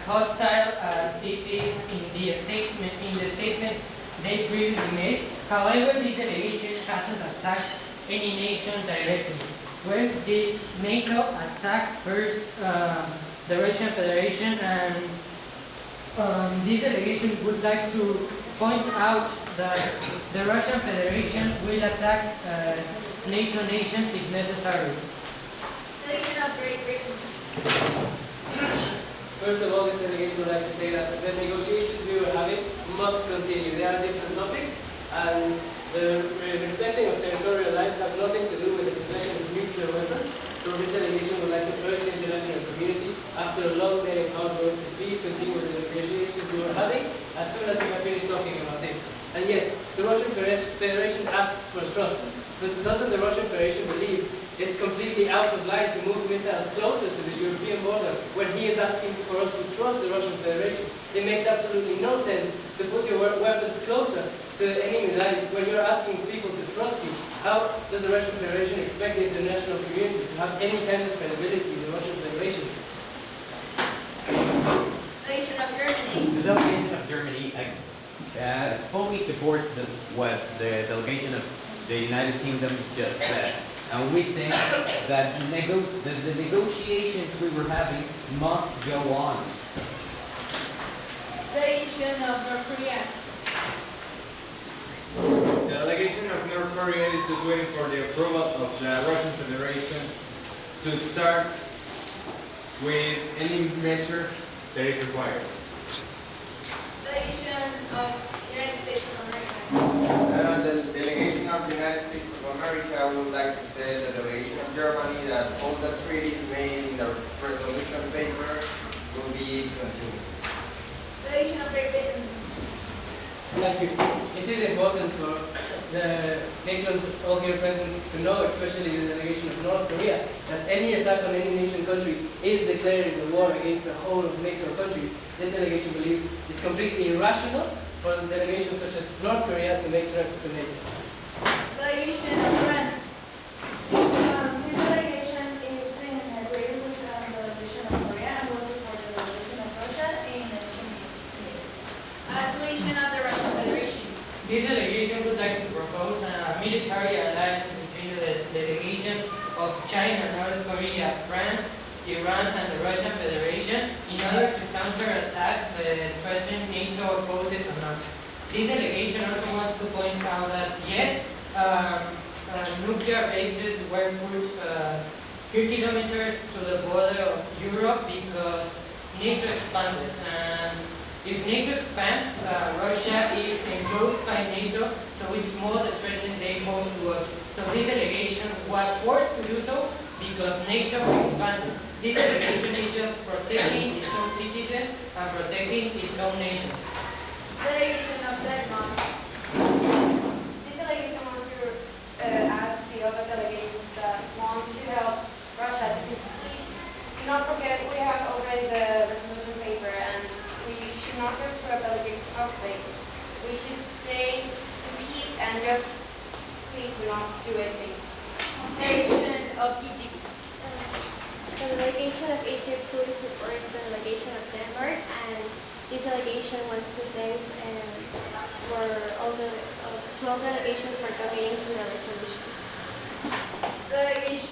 hostile as it is in the statements they previously made. However, this delegation hasn't attacked any nation directly. When did NATO attack first the Russian Federation? And this delegation would like to point out that the Russian Federation will attack NATO nations if necessary. Delegation of Great Britain. First of all, this delegation would like to say that the negotiations we were having must continue. There are different topics, and the respecting of territorial lines has nothing to do with the possession of nuclear weapons. So this delegation would like to urge the international community, after a long day of hard work, to please continue with the negotiations we were having as soon as we have finished talking about this. And yes, the Russian Federation asks for trust, but doesn't the Russian Federation believe it's completely out of line to move missiles closer to the European border when he is asking for us to trust the Russian Federation? It makes absolutely no sense to put your weapons closer to enemy lines when you're asking people to trust you. How does the Russian Federation expect the international community to have any kind of credibility in the Russian Federation? Delegation of Germany. The delegation of Germany fully supports what the delegation of the United Kingdom just said. And we think that the negotiations we were having must go on. Delegation of North Korea. The delegation of North Korea is just waiting for the approval of the Russian Federation to start with any measure that is required. Delegation of United States of America. The delegation of the United States of America would like to say the delegation of Germany that all the treaties made in the resolution paper will be continued. Delegation of Great Britain. Thank you. It is important for the nations all here present to know, especially the delegation of North Korea, that any attack on any nation country is declaring a war against the whole of NATO countries. This delegation believes it's completely irrational for delegations such as North Korea to make threats to NATO. Delegation of France. This delegation is in agreement with the delegation of Korea and will support the delegation of Russia in the Delegation of the Russian Federation. This delegation would like to propose a military alliance between the delegations of China, North Korea, France, Iran, and the Russian Federation in order to counterattack the threatened NATO poses on us. This delegation also wants to point out that yes, nuclear bases were put 3 kilometers to the border of Europe because NATO expanded. And if NATO expands, Russia is enclosed by NATO, so it's more the threat that they pose to us. So this delegation was forced to do so because NATO expanded. This delegation is just protecting its own citizens and protecting its own nation. Delegation of Denmark. This delegation wants to ask the other delegations that want to help Russia to please do not forget we have already the resolution paper and we should not go to a Belgian conflict. We should stay in peace and just please do not do anything. Delegation of Egypt. The delegation of Egypt fully supports the delegation of Denmark, and this delegation wants to thank for all the 12 delegations for committing to the resolution. Delegation